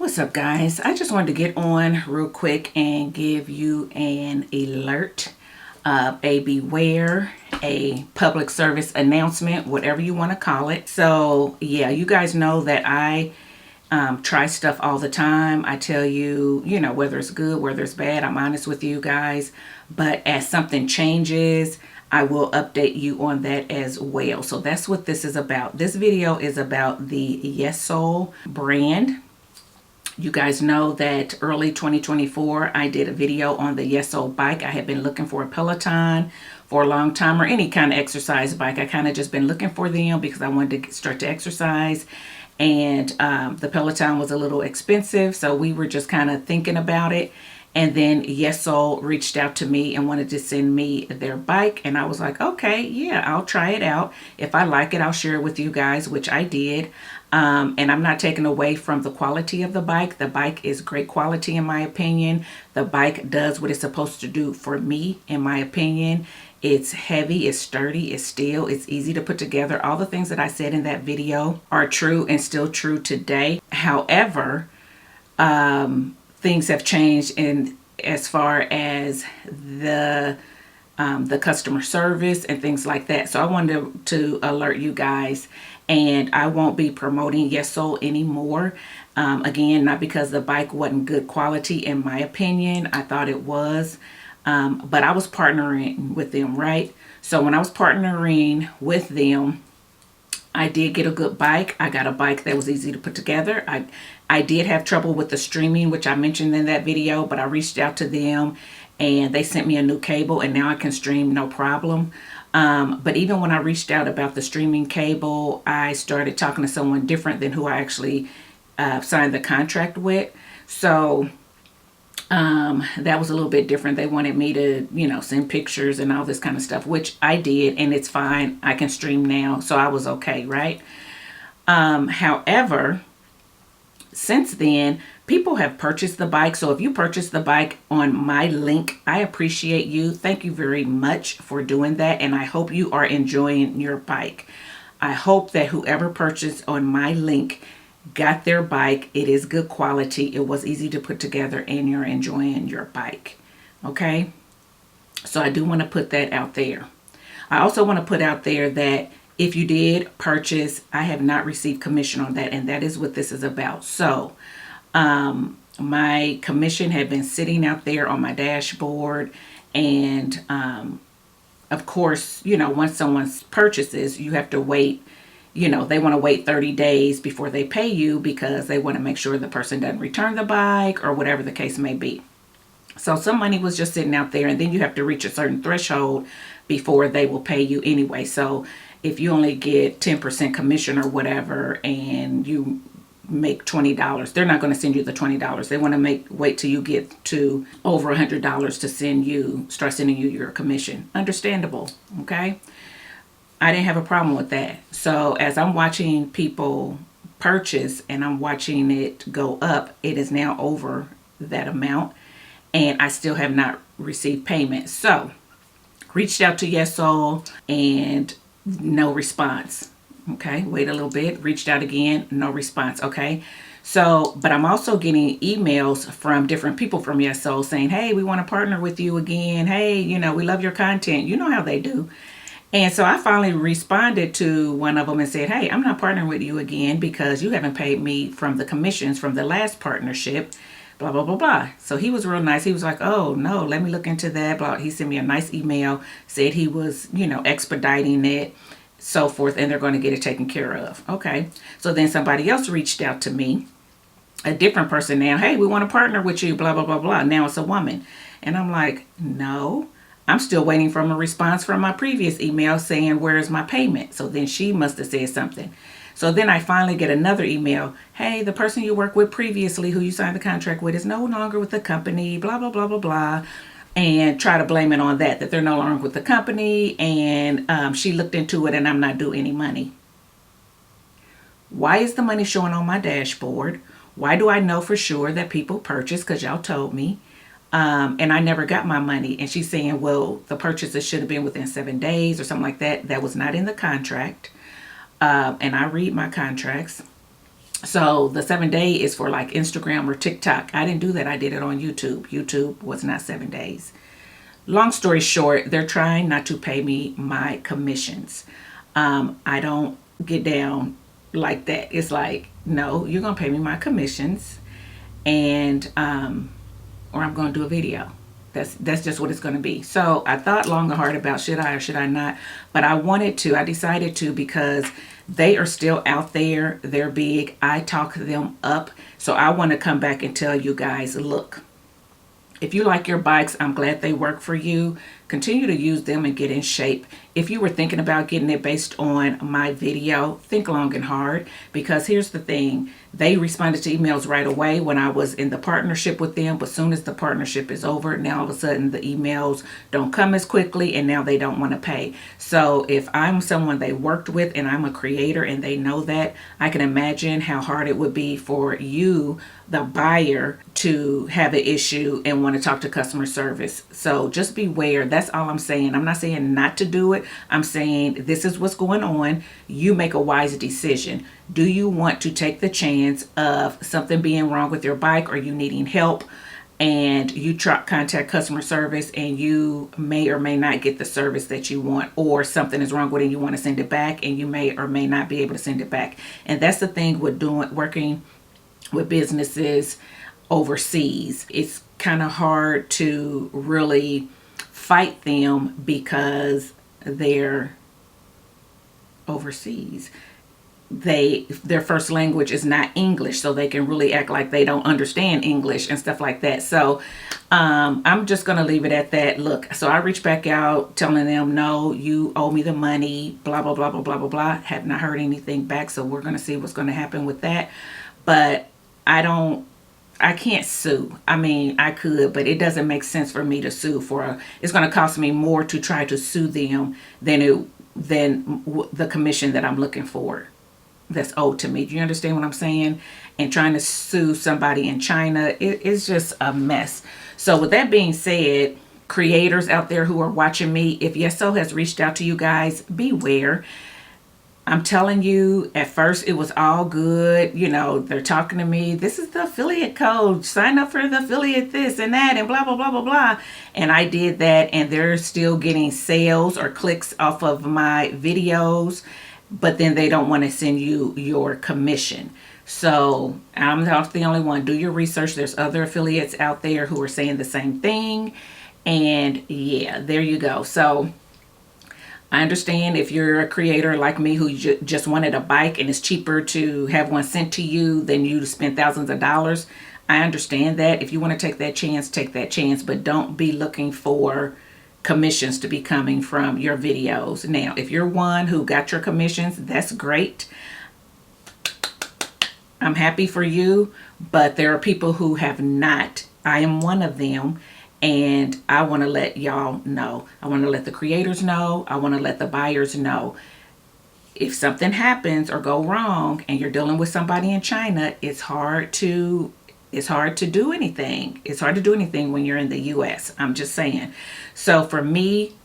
What's up, guys? I just wanted to get on real quick and give you an alert, a beware, a public service announcement, whatever you want to call it. So yeah, you guys know that I try stuff all the time. I tell you, whether it's good, whether it's bad, I'm honest with you guys. But as something changes, I will update you on that as well. So that's what this is about. This video is about the Yesoul brand. You guys know that early 2024, I did a video on the Yesoul bike. I had been looking for a Peloton for a long time, or any kind of exercise bike. I kind of just been looking for them because I wanted to start to exercise. And the Peloton was a little expensive, so we were just kind of thinking about it. And then Yesoul reached out to me and wanted to send me their bike. And I was like, okay, yeah, I'll try it out. If I like it, I'll share it with you guys, which I did. And I'm not taking away from the quality of the bike. The bike is great quality, in my opinion. The bike does what it's supposed to do for me, in my opinion. It's heavy, it's sturdy, it's steel, it's easy to put together. All the things that I said in that video are true and still true today. However, things have changed in as far as the customer service and things like that. So I wanted to alert you guys, and I won't be promoting Yesoul anymore. Again, not because the bike wasn't good quality, in my opinion. I thought it was, but I was partnering with them, right? So when I was partnering with them, I did get a good bike. I got a bike that was easy to put together. I did have trouble with the streaming, which I mentioned in that video, but I reached out to them and they sent me a new cable, and now I can stream no problem. But even when I reached out about the streaming cable, I started talking to someone different than who I actually signed the contract with. So that was a little bit different. They wanted me to, send pictures and all this kind of stuff, which I did, and it's fine. I can stream now, so I was okay, right? However, since then, people have purchased the bike. So if you purchased the bike on my link, I appreciate you. Thank you very much for doing that, and I hope you are enjoying your bike. I hope that whoever purchased on my link got their bike. It is good quality. It was easy to put together, and you're enjoying your bike. Okay? So I do want to put that out there. I also want to put out there that if you did purchase, I have not received commission on that, and that is what this is about. So my commission had been sitting out there on my dashboard, and of course, once someone purchases, you have to wait. They want to wait 30 days before they pay you because they want to make sure the person doesn't return the bike or whatever the case may be. So some money was just sitting out there, and then you have to reach a certain threshold before they will pay you anyway. So if you only get 10% commission or whatever, and you make $20, they're not going to send you the $20. They want to wait till you get to over $100 to start sending you your commission. Understandable. Okay. I didn't have a problem with that. So as I'm watching people purchase and I'm watching it go up, it is now over that amount, and I still have not received payment. So reached out to Yesoul and no response. Okay, wait a little bit, reached out again, no response. Okay, so, but I'm also getting emails from different people from Yesoul saying, hey, we want to partner with you again. Hey, we love your content. You know how they do. And so I finally responded to one of them and said, hey, I'm not partnering with you again because you haven't paid me from the commissions from the last partnership, blah, blah, blah, blah. So he was real nice. He was like, oh, no, let me look into that. Blah. He sent me a nice email, said he was, expediting it, so forth, and they're going to get it taken care of. Okay. So then somebody else reached out to me, a different person now. Hey, we want to partner with you, blah, blah, blah, blah. Now it's a woman. And I'm like, no. I'm still waiting for a response from my previous email saying, where is my payment? So then she must have said something. So then I finally get another email. Hey, the person you worked with previously, who you signed the contract with, is no longer with the company, blah, blah, blah, blah, blah. And try to blame it on that they're no longer with the company. And she looked into it, and I'm not due any money. Why is the money showing on my dashboard? Why do I know for sure that people purchased? Because y'all told me. And I never got my money. And she's saying, well, the purchases should have been within 7 days or something like that. That was not in the contract. And I read my contracts. So the 7 day is for like Instagram or TikTok. I didn't do that. I did it on YouTube. YouTube was not 7 days. Long story short, they're trying not to pay me my commissions. I don't get down like that. It's like, no, you're going to pay me my commissions, and or I'm going to do a video. That's just what it's going to be. So I thought long and hard about should I or should I not, but I decided to, because they are still out there. They're big. I talk them up. So I want to come back and tell you guys, look, if you like your bikes, I'm glad they work for you. Continue to use them and get in shape. If you were thinking about getting it based on my video, think long and hard, because here's the thing. They responded to emails right away when I was in the partnership with them, but as soon as the partnership is over, now all of a sudden the emails don't come as quickly, and now they don't want to pay. So if I'm someone they worked with and I'm a creator and they know that, I can imagine how hard it would be for you, the buyer, to have an issue and want to talk to customer service. So just beware. That's all I'm saying. I'm not saying not to do it. I'm saying this is what's going on. You make a wise decision. Do you want to take the chance of something being wrong with your bike, or you needing help, and you contact customer service and you may or may not get the service that you want, or something is wrong with it and you want to send it back and you may or may not be able to send it back? And that's the thing with working with businesses overseas. It's kind of hard to really fight them because they're overseas. Their first language is not English, so they can really act like they don't understand English and stuff like that. So I'm just gonna leave it at that. Look, so I reached back out telling them, no, you owe me the money, blah blah blah blah blah blah blah. Have not heard anything back, so we're gonna see what's gonna happen with that. But I can't sue. I mean, I could, but it doesn't make sense for me to sue it's going to cost me more to try to sue them than the commission that I'm looking for that's owed to me. Do you understand what I'm saying? And trying to sue somebody in China, it's just a mess. So with that being said, creators out there who are watching me, if Yesoul has reached out to you guys, beware. I'm telling you, at first it was all good. You know, they're talking to me. This is the affiliate code. Sign up for the affiliate this and that and blah, blah, blah, blah, blah. And I did that, and they're still getting sales or clicks off of my videos, but then they don't want to send you your commission. So I'm not the only one. Do your research. There's other affiliates out there who are saying the same thing. And yeah, there you go. So I understand if you're a creator like me who just wanted a bike and it's cheaper to have one sent to you than you to spend thousands of dollars. I understand that. If you want to take that chance, but don't be looking for commissions to be coming from your videos. Now, if you're one who got your commissions, that's great. I'm happy for you, but there are people who have not. I am one of them. And I want to let y'all know. I want to let the creators know. I want to let the buyers know. If something happens or go wrong and you're dealing with somebody in China, it's hard to do anything. It's hard to do anything when you're in the US. I'm just saying. So for me,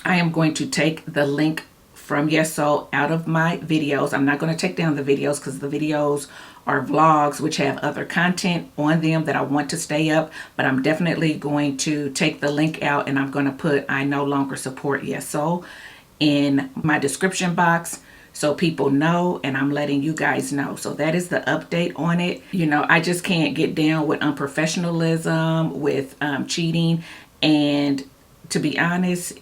I am going to take the link from Yesoul out of my videos. I'm not going to take down the videos because the videos are vlogs which have other content on them that I want to stay up, but I'm definitely going to take the link out, and I'm going to put I no longer support Yesoul in my description box so people know, and I'm letting you guys know. So that is the update on it. You know, I just can't get down with unprofessionalism, with cheating, and to be honest,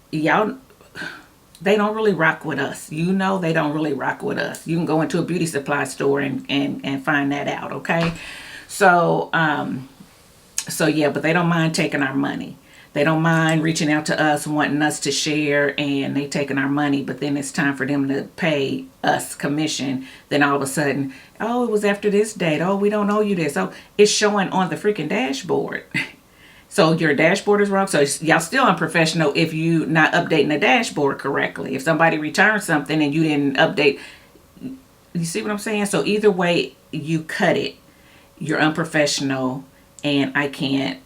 y'all, they don't really rock with us. You know, they don't really rock with us. You can go into a beauty supply store and find that out, okay? So, so yeah, but they don't mind taking our money. They don't mind reaching out to us, wanting us to share, and they taking our money, but then it's time for them to pay us commission. Then all of a sudden, oh, it was after this date. Oh, we don't owe you this. Oh, it's showing on the freaking dashboard. So your dashboard is wrong. So y'all still unprofessional if you not updating the dashboard correctly. If somebody returns something and you didn't update, you see what I'm saying? So either way you cut it, you're unprofessional, and I can't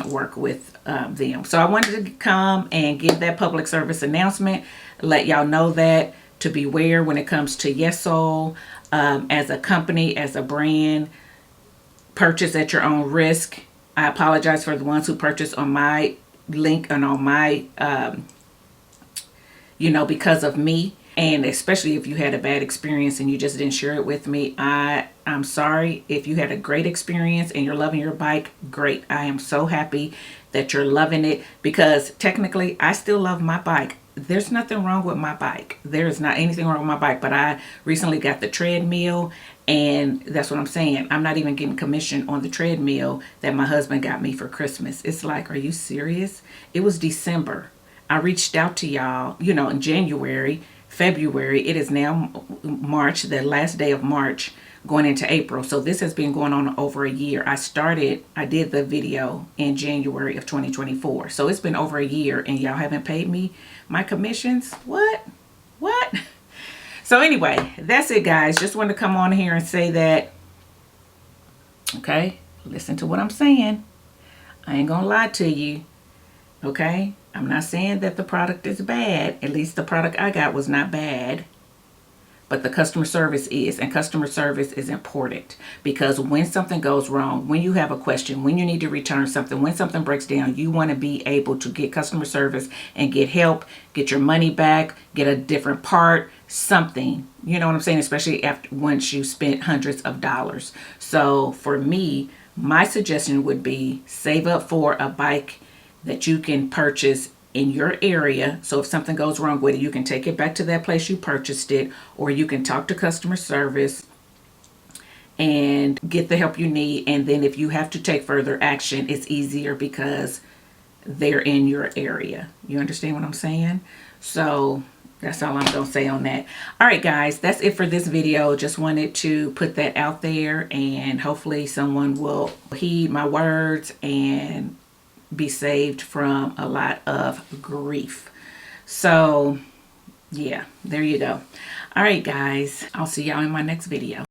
work with them. So I wanted to come and give that public service announcement, let y'all know that to beware when it comes to Yesoul. As a company, as a brand, purchase at your own risk. I apologize for the ones who purchase on my link and on my, because of me. And especially if you had a bad experience and you just didn't share it with me, I'm sorry. If you had a great experience and you're loving your bike, great. I am so happy that you're loving it, because technically I still love my bike. There's nothing wrong with my bike. There is not anything wrong with my bike, but I recently got the treadmill, and that's what I'm saying. I'm not even getting commission on the treadmill that my husband got me for Christmas. It's like, are you serious? It was December. I reached out to y'all, in January, February. It is now March, the last day of March, going into April. So this has been going on over a year. I did the video in January of 2024. So it's been over a year and y'all haven't paid me my commissions. What? So anyway, that's it, guys. Just wanted to come on here and say that, okay, listen to what I'm saying. I ain't gonna lie to you, okay? I'm not saying that the product is bad. At least the product I got was not bad. But the customer service is, and customer service is important, because when something goes wrong, when you have a question, when you need to return something, when something breaks down, you want to be able to get customer service and get help, get your money back, get a different part, something. You know what I'm saying? Especially once you spent hundreds of dollars. So for me, my suggestion would be save up for a bike that you can purchase in your area. So if something goes wrong with it, you can take it back to that place you purchased it, or you can talk to customer service and get the help you need. And then if you have to take further action, it's easier because they're in your area. You understand what I'm saying? So that's all I'm gonna say on that. All right, guys, that's it for this video. Just wanted to put that out there, and hopefully someone will heed my words and be saved from a lot of grief. So yeah, there you go. All right, guys, I'll see y'all in my next video.